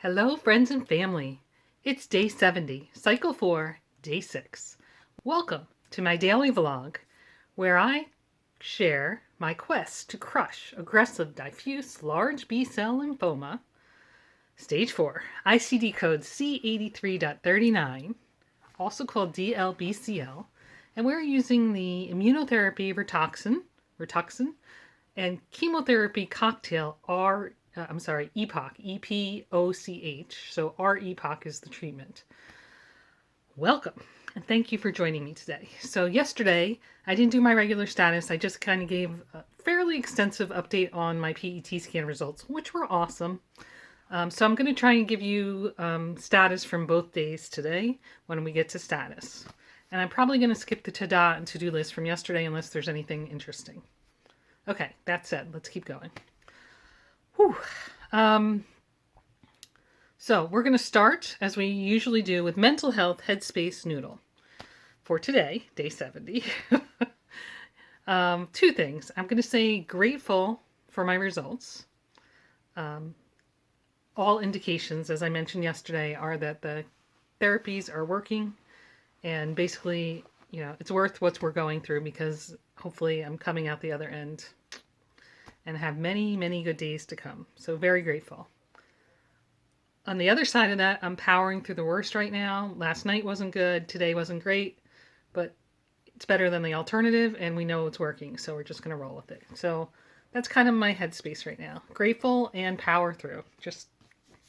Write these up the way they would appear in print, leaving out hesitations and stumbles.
Hello, friends and family. It's day 70, cycle 4, day 6. Welcome to my daily vlog where I share my quest to crush aggressive diffuse large B-cell lymphoma, stage 4, ICD code C83.39, also called DLBCL, and we're using the Immunotherapy Rituxan, and chemotherapy cocktail EPOCH, E-P-O-C-H. So R-EPOCH is the treatment. Welcome, and thank you for joining me today. So yesterday, I didn't do my regular status. I just kind of gave a fairly extensive update on my PET scan results, which were awesome. So I'm going to try and give you status from both days today when we get to status. And I'm probably going to skip the ta-da and to-do list from yesterday unless there's anything interesting. Okay, that said, let's keep going. Whew. So we're going to start, as we usually do, with mental health, HeadSpace, Noodle. For today, day 70. Two things. I'm going to say grateful for my results. All indications, as I mentioned yesterday, are that the therapies are working. And basically, it's worth what we're going through because hopefully I'm coming out the other end and have many, many good days to come. So very grateful. On the other side of that, I'm powering through the worst right now. Last night wasn't good. Today wasn't great, but it's better than the alternative and we know it's working. So we're just going to roll with it. So that's kind of my headspace right now. Grateful and power through. Just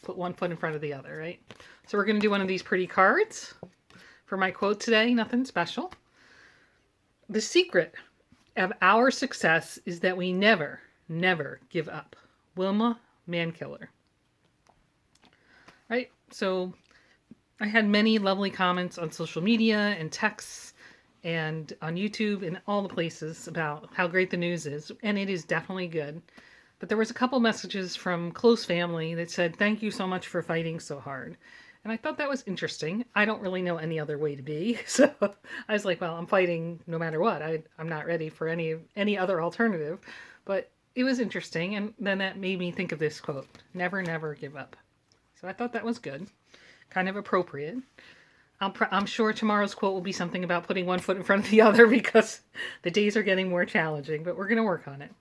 put one foot in front of the other, right? So we're going to do one of these pretty cards. For my quote today, nothing special. The secret of our success is that we never give up. Wilma Mankiller. Right? So I had many lovely comments on social media and texts and on YouTube and all the places about how great the news is. And it is definitely good. But there was a couple messages from close family that said, thank you so much for fighting so hard. And I thought that was interesting. I don't really know any other way to be. So I was like, well, I'm fighting no matter what. I'm not ready for any other alternative. But it was interesting. And then that made me think of this quote, never give up. So I thought that was good. Kind of appropriate. I'm sure tomorrow's quote will be something about putting one foot in front of the other because the days are getting more challenging. But we're going to work on it.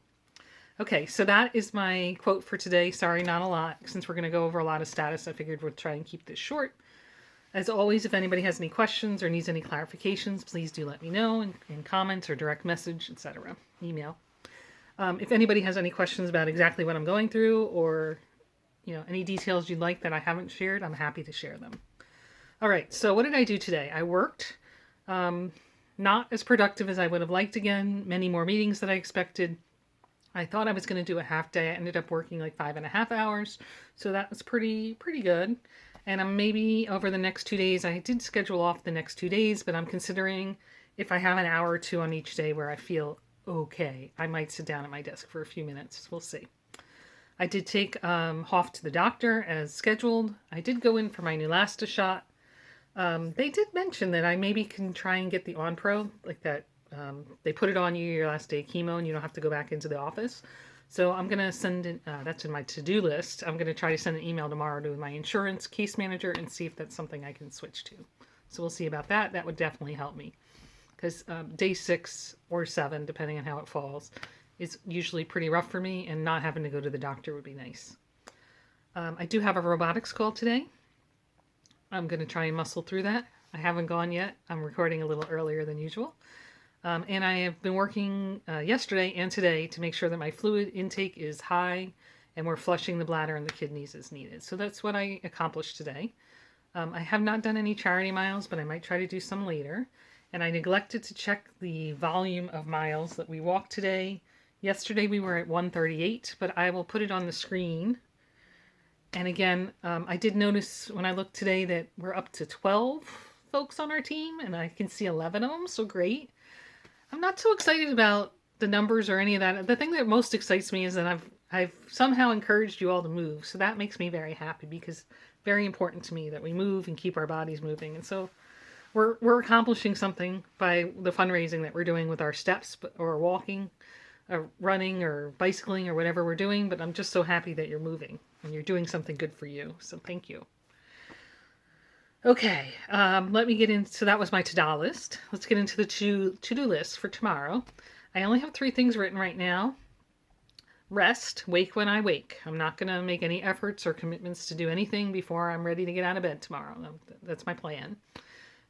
Okay, so that is my quote for today. Sorry, not a lot. Since we're going to go over a lot of status, I figured we'll try and keep this short. As always, if anybody has any questions or needs any clarifications, please do let me know in comments or direct message, etc. Email. If anybody has any questions about exactly what I'm going through or any details you'd like that I haven't shared, I'm happy to share them. All right, so what did I do today? I worked. Not as productive as I would have liked again. Many more meetings than I expected. I thought I was going to do a half day. I ended up working like 5.5 hours. So that was pretty good. And I'm maybe over the next 2 days, I did schedule off the next 2 days, but I'm considering if I have an hour or two on each day where I feel okay, I might sit down at my desk for a few minutes. We'll see. I did take Hoff to the doctor as scheduled. I did go in for my Neulasta shot. They did mention that I maybe can try and get the Onpro, like that. They put it on you your last day of chemo and you don't have to go back into the office. So I'm going to send in, that's in my to-do list. I'm going to try to send an email tomorrow to my insurance case manager and see if that's something I can switch to. So we'll see about that. That would definitely help me because day 6 or 7, depending on how it falls, is usually pretty rough for me and not having to go to the doctor would be nice. I do have a robotics call today. I'm going to try and muscle through that. I haven't gone yet. I'm recording a little earlier than usual. And I have been working yesterday and today to make sure that my fluid intake is high and we're flushing the bladder and the kidneys as needed. So that's what I accomplished today. I have not done any charity miles, but I might try to do some later. And I neglected to check the volume of miles that we walked today. Yesterday we were at 138, but I will put it on the screen. And again, I did notice when I looked today that we're up to 12 folks on our team and I can see 11 of them, so great. I'm not so excited about the numbers or any of that. The thing that most excites me is that I've somehow encouraged you all to move. So that makes me very happy because very important to me that we move and keep our bodies moving. And so we're accomplishing something by the fundraising that we're doing with our steps or walking. running or bicycling or whatever we're doing, but I'm just so happy that you're moving and you're doing something good for you. So thank you. Okay, let me get into, so that was my to-do list. Let's get into the to-do list for tomorrow. I only have 3 things written right now. Rest, wake when I wake. I'm not going to make any efforts or commitments to do anything before I'm ready to get out of bed tomorrow. That's my plan.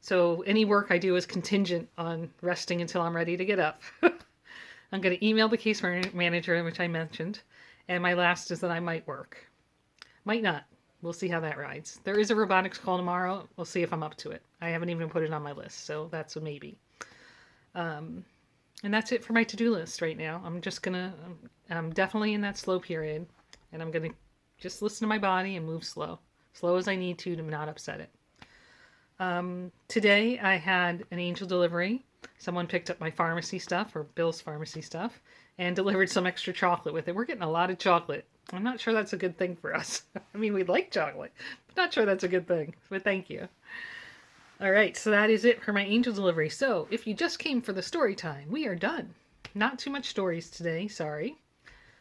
So any work I do is contingent on resting until I'm ready to get up. I'm going to email the case manager, which I mentioned. And my last is that I might work. Might not. We'll see how that rides. There is a robotics call tomorrow. We'll see if I'm up to it. I haven't even put it on my list, so that's a maybe. And that's it for my to-do list right now. I'm definitely in that slow period, and I'm going to just listen to my body and move slow. Slow as I need to not upset it. Today I had an angel delivery. Someone picked up my pharmacy stuff, or Bill's pharmacy stuff, and delivered some extra chocolate with it. We're getting a lot of chocolate. I'm not sure that's a good thing for us. I mean, we like chocolate, but not sure that's a good thing. But thank you. All right, so that is it for my angel delivery. So if you just came for the story time, we are done. Not too much stories today, sorry.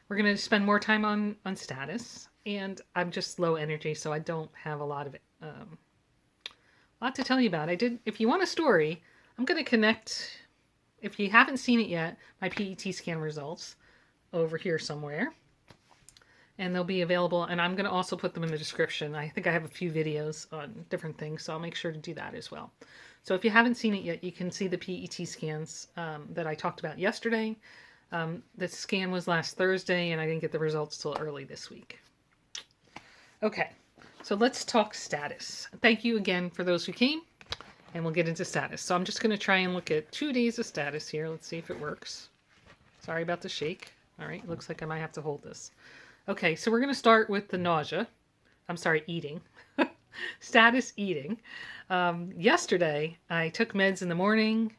We're going to spend more time on status, and I'm just low energy, so I don't have a lot to tell you about. If you want a story, I'm going to connect, if you haven't seen it yet, my PET scan results over here somewhere. And they'll be available, and I'm going to also put them in the description. I think I have a few videos on different things, so I'll make sure to do that as well. So if you haven't seen it yet, you can see the PET scans that I talked about yesterday. The scan was last Thursday, and I didn't get the results till early this week. Okay, so let's talk status. Thank you again for those who came, and we'll get into status. So I'm just going to try and look at 2 days of status here. Let's see if it works. Sorry about the shake. All right, looks like I might have to hold this. Okay, so we're going to start with the nausea. I'm sorry, eating. Status.Eating. Yesterday, I took meds in the morning.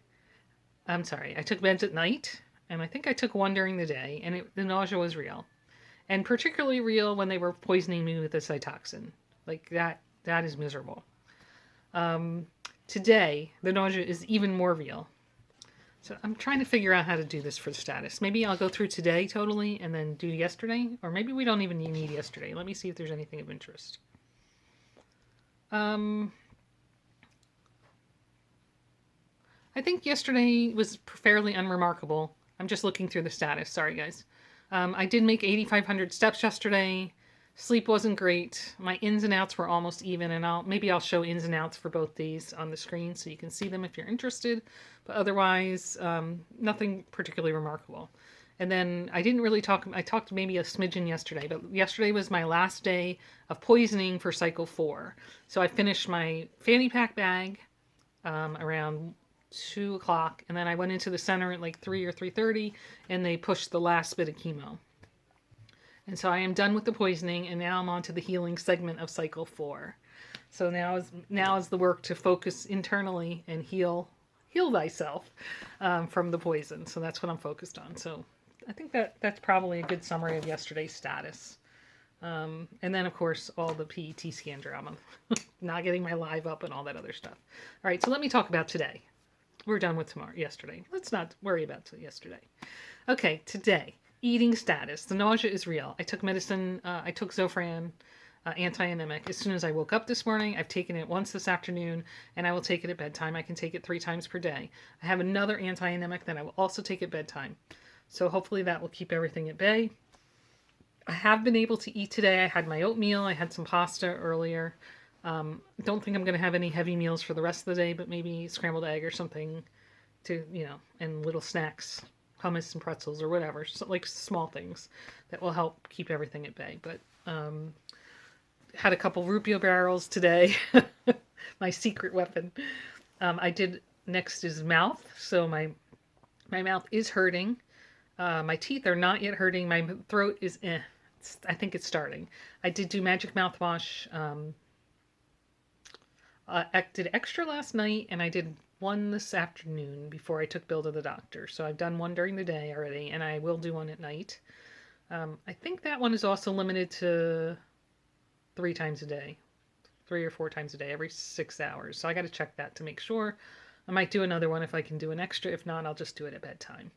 I took meds at night, and I think I took one during the day, and the nausea was real. And particularly real when they were poisoning me with the Cytoxin. Like, that is miserable. Today, the nausea is even more real. So I'm trying to figure out how to do this for status. Maybe I'll go through today totally and then do yesterday. Or maybe we don't even need yesterday. Let me see if there's anything of interest. I think yesterday was fairly unremarkable. I'm just looking through the status. Sorry, guys. I did make 8,500 steps yesterday. Sleep wasn't great. My ins and outs were almost even, and maybe I'll show ins and outs for both these on the screen so you can see them if you're interested. But otherwise, nothing particularly remarkable. And then I didn't really talk. I talked maybe a smidgen yesterday, but yesterday was my last day of poisoning for cycle 4. So I finished my fanny pack bag around 2 o'clock, and then I went into the center at like 3 or 3:30, and they pushed the last bit of chemo. And so I am done with the poisoning, and now I'm on to the healing segment of cycle 4. So now is the work to focus internally and heal thyself from the poison. So that's what I'm focused on. So I think that's probably a good summary of yesterday's status. And then, of course, all the PET scan drama. Not getting my live up and all that other stuff. All right, so let me talk about today. We're done with yesterday. Let's not worry about yesterday. Okay, today. Eating status. The nausea is real. I took medicine. I took Zofran, anti-anemic, as soon as I woke up this morning. I've taken it once this afternoon, and I will take it at bedtime. I can take it 3 times per day. I have another anti-anemic that I will also take at bedtime. So hopefully that will keep everything at bay. I have been able to eat today. I had my oatmeal. I had some pasta earlier. Don't think I'm going to have any heavy meals for the rest of the day, but maybe scrambled egg or something and little snacks. Hummus and pretzels or whatever, so like small things that will help keep everything at bay. But had a couple Rupio barrels today, my secret weapon. Next is mouth. So my mouth is hurting. My teeth are not yet hurting. My throat is I think it's starting. I did do magic mouthwash. I did extra last night, and I did one this afternoon before I took Bill to the doctor. So I've done one during the day already, and I will do one at night. I think that one is also limited to 3 times a day. 3 or 4 times a day, every 6 hours. So I got to check that to make sure. I might do another one if I can do an extra. If not, I'll just do it at bedtime.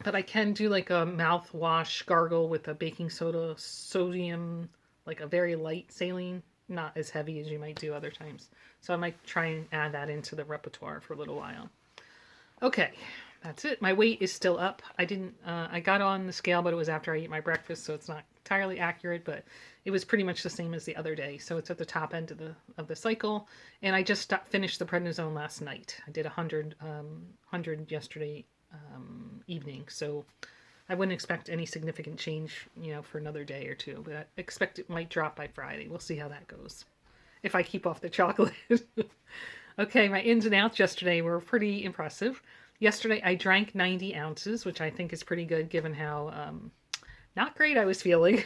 But I can do like a mouthwash gargle with a baking soda, sodium, like a very light saline, not as heavy as you might do other times. So I might try and add that into the repertoire for a little while. Okay, that's it. My weight is still up. I got on the scale, but it was after I ate my breakfast, so it's not entirely accurate, but it was pretty much the same as the other day. So it's at the top end of the cycle. And I just finished the prednisone last night. I did 100 yesterday evening. So I wouldn't expect any significant change, for another day or two, but I expect it might drop by Friday. We'll see how that goes. If I keep off the chocolate. Okay, my ins and outs yesterday were pretty impressive. Yesterday, I drank 90 ounces, which I think is pretty good given how not great I was feeling.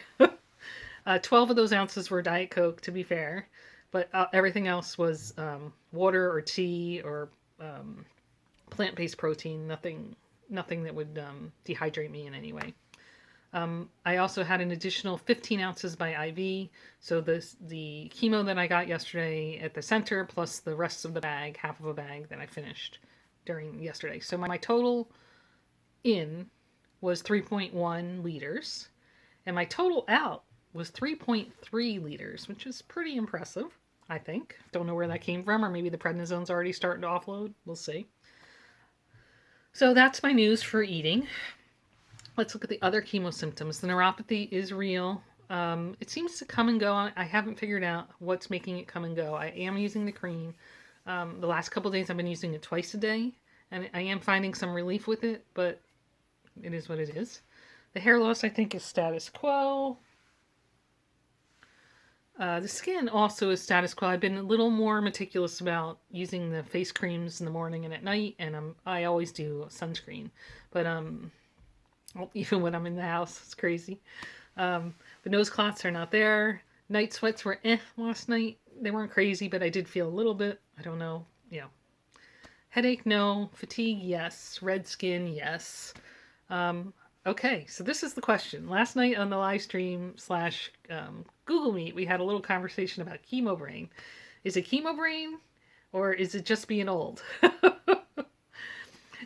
12 of those ounces were Diet Coke, to be fair, but everything else was water or tea or plant-based protein, nothing that would dehydrate me in any way. I also had an additional 15 ounces by IV. So the chemo that I got yesterday at the center, plus the rest of the bag, half of a bag that I finished during yesterday. So my total in was 3.1 liters, and my total out was 3.3 liters, which is pretty impressive, I think. Don't know where that came from, or maybe the prednisone's already starting to offload. We'll see. So that's my news for eating. Let's look at the other chemo symptoms. The neuropathy is real. It seems to come and go. I haven't figured out what's making it come and go. I am using the cream. The last couple of days I've been using it twice a day, and I am finding some relief with it, but it is what it is. The hair loss, I think, is status quo. The skin also is status quo. I've been a little more meticulous about using the face creams in the morning and at night, and I always do sunscreen. But even when I'm in the house, it's crazy. The nose clots are not there. Night sweats were last night. They weren't crazy, but I did feel a little bit. I don't know. Headache, no. Fatigue, yes. Red skin, yes. Okay, so this is the question. Last night on the live stream / Google Meet, we had a little conversation about chemo brain. Is it chemo brain, or is it just being old?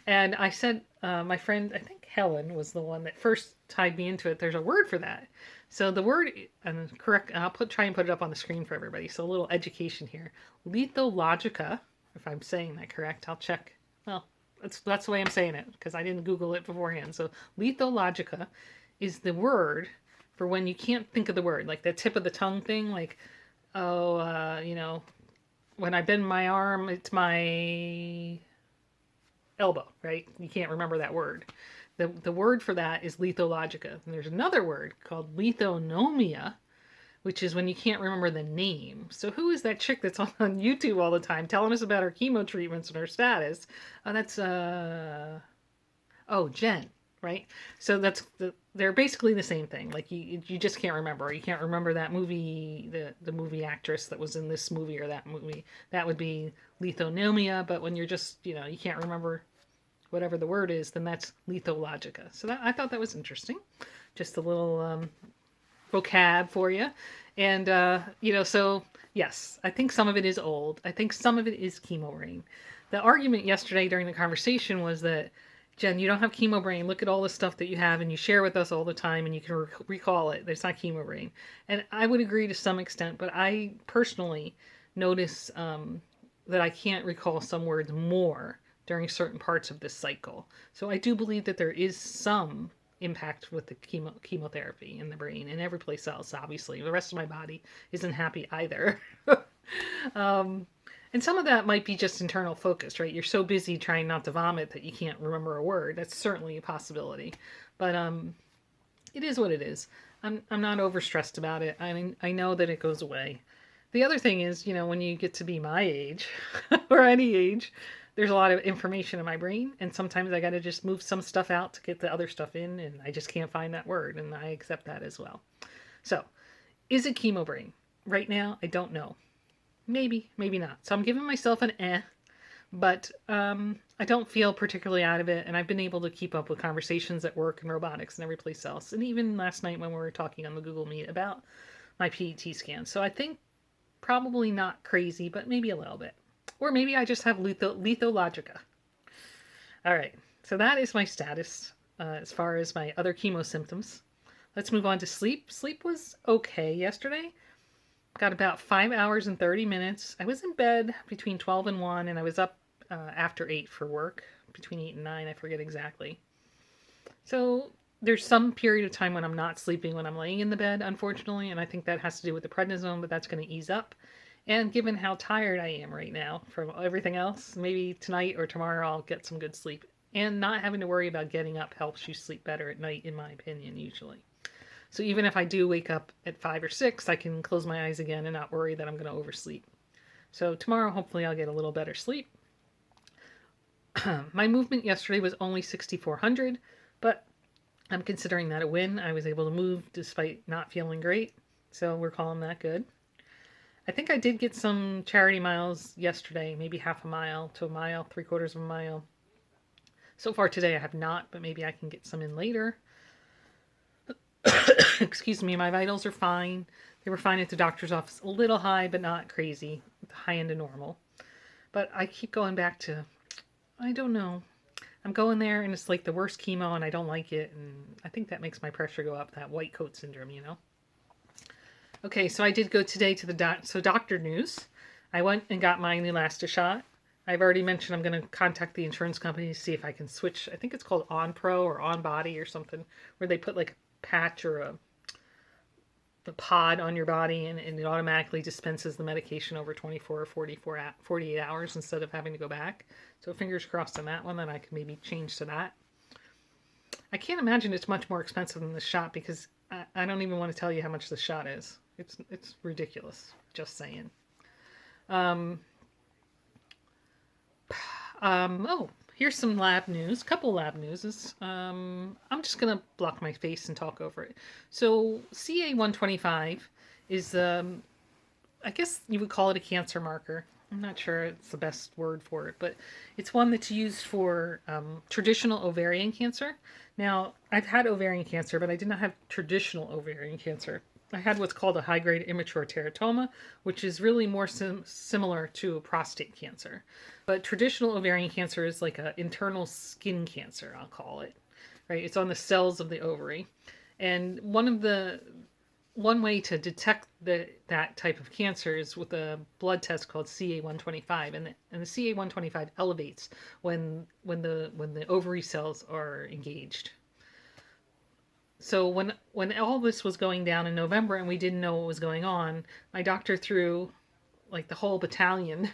And I said, my friend, I think Helen was the one that first tied me into it. There's a word for that. So the word, and correct, I'll try and put it up on the screen for everybody. So a little education here. Lithologica, if I'm saying that correct, I'll check. Well, that's the way I'm saying it, because I didn't Google it beforehand. So lithologica is the word for when you can't think of the word, like the tip of the tongue thing, like, when I bend my arm, it's my elbow, right? You can't remember that word. The word for that is lithologica. And there's another word called lithonomia, which is when you can't remember the name. So who is that chick that's on YouTube all the time telling us about her chemo treatments and her status? That's Jen, right? So they're basically the same thing. Like you just can't remember. You can't remember that movie, the movie actress that was in this movie or that movie. That would be lithonomia. But when you're just, you can't remember whatever the word is, then that's lithologica. So I thought that was interesting. Just a little vocab for you. And, so yes, I think some of it is old. I think some of it is chemo brain. The argument yesterday during the conversation was that, Jen, you don't have chemo brain. Look at all the stuff that you have and you share with us all the time and you can recall it. There's not chemo brain. And I would agree to some extent, but I personally notice that I can't recall some words more during certain parts of this cycle. So I do believe that there is some impact with the chemotherapy in the brain and every place else, obviously. The rest of my body isn't happy either. And some of that might be just internal focus, right? You're so busy trying not to vomit that you can't remember a word. That's certainly a possibility. But it is what it is. I'm not overstressed about it. I know that it goes away. The other thing is, when you get to be my age or any age, there's a lot of information in my brain, and sometimes I got to just move some stuff out to get the other stuff in, and I just can't find that word, and I accept that as well. So, is it chemo brain? Right now, I don't know. Maybe, maybe not. So I'm giving myself an but I don't feel particularly out of it, and I've been able to keep up with conversations at work and robotics and every place else, and even last night when we were talking on the Google Meet about my PET scan. So I think probably not crazy, but maybe a little bit. Or maybe I just have lithologica. All right, so that is my status. as far as my other chemo symptoms. Let's move on to sleep. Sleep was okay yesterday. Got about 5 hours and 30 minutes. I was in bed between 12 and 1, and I was up after 8 for work, between 8 and 9, I forget exactly. So there's some period of time when I'm not sleeping when I'm laying in the bed, unfortunately, and I think that has to do with the prednisone, but that's going to ease up. And given how tired I am right now from everything else, maybe tonight or tomorrow I'll get some good sleep. And not having to worry about getting up helps you sleep better at night, in my opinion, usually. So even if I do wake up at 5 or 6, I can close my eyes again and not worry that I'm going to oversleep. So tomorrow, hopefully, I'll get a little better sleep. My movement yesterday was only 6,400, but I'm considering that a win. I was able to move despite not feeling great, so we're calling that good. I think I did get some charity miles yesterday, maybe half a mile to a mile, 3/4 of a mile. So far today I have not, but maybe I can get some in later. Excuse me, my vitals are fine. They were fine at the doctor's office. A little high, but not crazy. High end of normal. But I keep going back to, I don't know. I'm going there and it's like the worst chemo and I don't like it. And I think that makes my pressure go up, that white coat syndrome, you know? Okay, so I did go today to the doctor news. I went and got my Neulasta shot. I've already mentioned I'm going to contact the insurance company to see if I can switch. I think it's called On Pro or On Body or something, where they put like a patch or a pod on your body and it automatically dispenses the medication over 24 or 48 hours instead of having to go back. So fingers crossed on that one, that I can maybe change to that. I can't imagine it's much more expensive than the shot because I don't even want to tell you how much the shot is. It's ridiculous. Just saying. Here's some lab news. Couple lab newses. I'm just gonna block my face and talk over it. So CA125 is, I guess you would call it a cancer marker. I'm not sure it's the best word for it, but it's one that's used for traditional ovarian cancer. Now, I've had ovarian cancer, but I did not have traditional ovarian cancer. I had what's called a high-grade immature teratoma, which is really more similar to prostate cancer. But traditional ovarian cancer is like an internal skin cancer, I'll call it. Right? It's on the cells of the ovary. And one way to detect that type of cancer is with a blood test called CA125, and the CA125 elevates when the ovary cells are engaged. So when all this was going down in November and we didn't know what was going on, my doctor threw like the whole battalion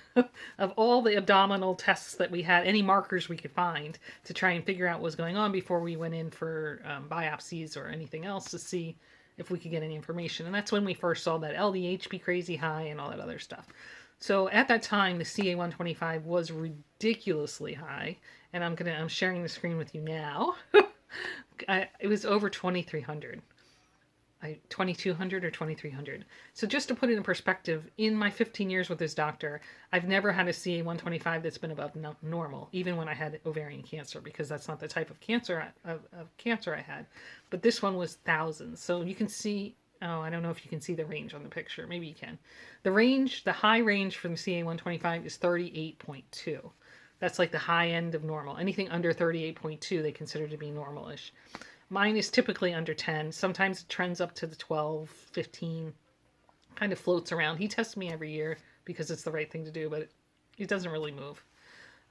of all the abdominal tests that we had, any markers we could find, to try and figure out what was going on before we went in for biopsies or anything else to see if we could get any information. And that's when we first saw that LDH be crazy high and all that other stuff. So at that time, the CA125 was ridiculously high, and I'm sharing the screen with you now. It was over 2,300. 2,200 or 2,300. So just to put it in perspective, in my 15 years with this doctor, I've never had a CA125 that's been above normal, even when I had ovarian cancer, because that's not the type of cancer I had. But this one was thousands. So you can see, I don't know if you can see the range on the picture. Maybe you can. The high range from the CA125 is 38.2. That's like the high end of normal. Anything under 38.2 they consider to be normal-ish. Mine is typically under 10. Sometimes it trends up to the 12, 15, kind of floats around. He tests me every year because it's the right thing to do, but it doesn't really move.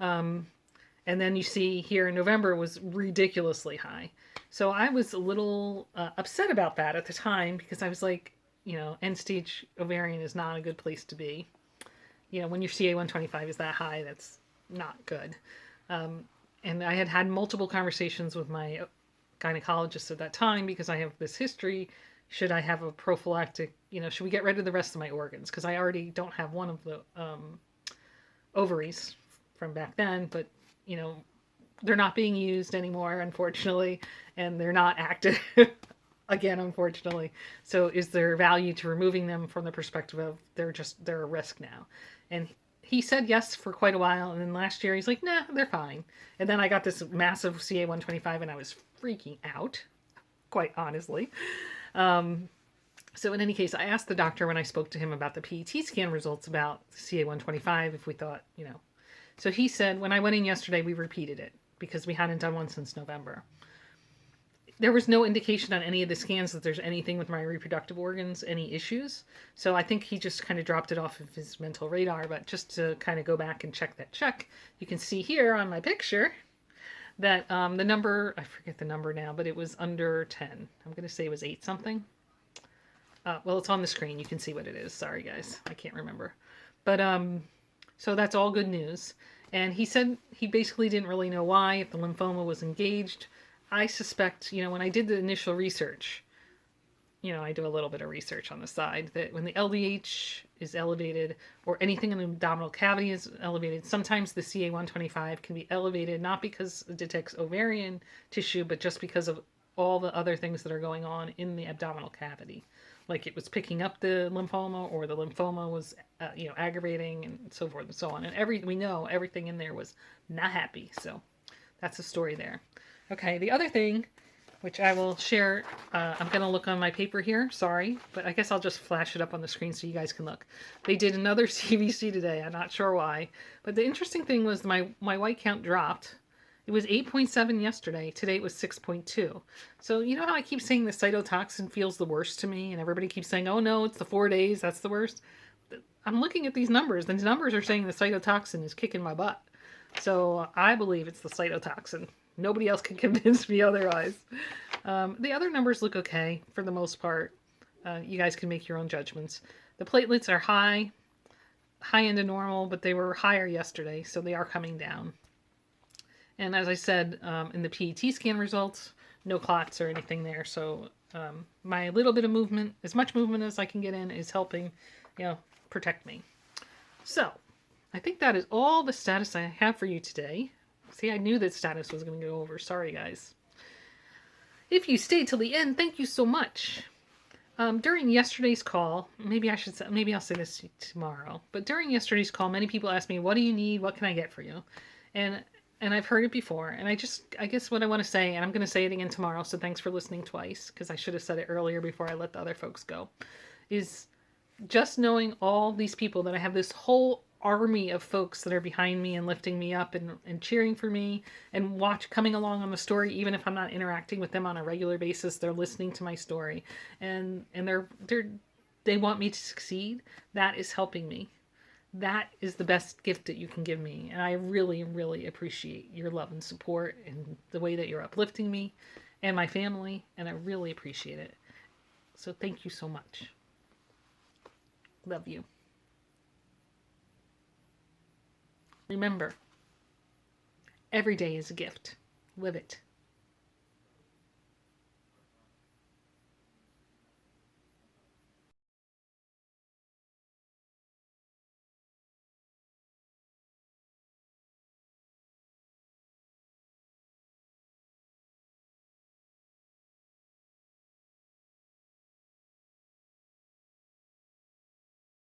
And then you see here in November was ridiculously high. So I was a little upset about that at the time because I was like, end-stage ovarian is not a good place to be. When your CA125 is that high, that's not good. And I had multiple conversations with my gynecologist at that time because I have this history. Should I have a prophylactic, should we get rid of the rest of my organs? Because I already don't have one of the ovaries from back then, but, they're not being used anymore, unfortunately, and they're not active again, unfortunately. So is there value to removing them from the perspective of they're a risk now? And he said yes for quite a while, and then last year he's like, nah, they're fine. And then I got this massive CA125, and I was freaking out, quite honestly. So in any case, I asked the doctor when I spoke to him about the PET scan results about CA125 if we thought, So he said, when I went in yesterday, we repeated it because we hadn't done one since November. there was no indication on any of the scans that there's anything with my reproductive organs, any issues. So I think he just kind of dropped it off of his mental radar. But just to kind of go back and check that check, you can see here on my picture that the number, I forget the number now, but it was under 10. I'm going to say it was 8 something. Well, it's on the screen. You can see what it is. Sorry, guys. I can't remember. But so that's all good news. And he said he basically didn't really know why, if the lymphoma was engaged. I suspect, when I did the initial research, I do a little bit of research on the side, that when the LDH is elevated or anything in the abdominal cavity is elevated, sometimes the CA-125 can be elevated, not because it detects ovarian tissue, but just because of all the other things that are going on in the abdominal cavity. Like it was picking up the lymphoma, or the lymphoma was, aggravating, and so forth and so on. And we know everything in there was not happy. So that's the story there. Okay, the other thing, which I will share, I'm going to look on my paper here, sorry, but I guess I'll just flash it up on the screen so you guys can look. They did another CBC today, I'm not sure why, but the interesting thing was my white count dropped. It was 8.7 yesterday, today it was 6.2. So you know how I keep saying the cytotoxin feels the worst to me, and everybody keeps saying, oh no, it's the 4 days, that's the worst? I'm looking at these numbers, and these numbers are saying the cytotoxin is kicking my butt. So I believe it's the cytotoxin. Nobody else can convince me otherwise. The other numbers look okay for the most part. You guys can make your own judgments. The platelets are high end of normal, but they were higher yesterday, so they are coming down. And as I said, in the PET scan results, no clots or anything there. So my little bit of movement, as much movement as I can get in, is helping, protect me. So I think that is all the status I have for you today. See, I knew that status was going to go over. Sorry, guys. If you stayed till the end, thank you so much. During yesterday's call, maybe I'll say this tomorrow, but during yesterday's call, many people asked me, what do you need? What can I get for you? And I've heard it before, and I guess what I want to say, and I'm going to say it again tomorrow, so thanks for listening twice, because I should have said it earlier before I let the other folks go, is just knowing all these people, that I have this whole army of folks that are behind me and lifting me up and cheering for me and coming along on the story, even if I'm not interacting with them on a regular basis. They're listening to my story, and they want me to succeed. That is helping me. That is the best gift that you can give me, and I really, really appreciate your love and support and the way that you're uplifting me and my family, and I really appreciate it. So thank you so much. Love you. Remember, every day is a gift. Live it.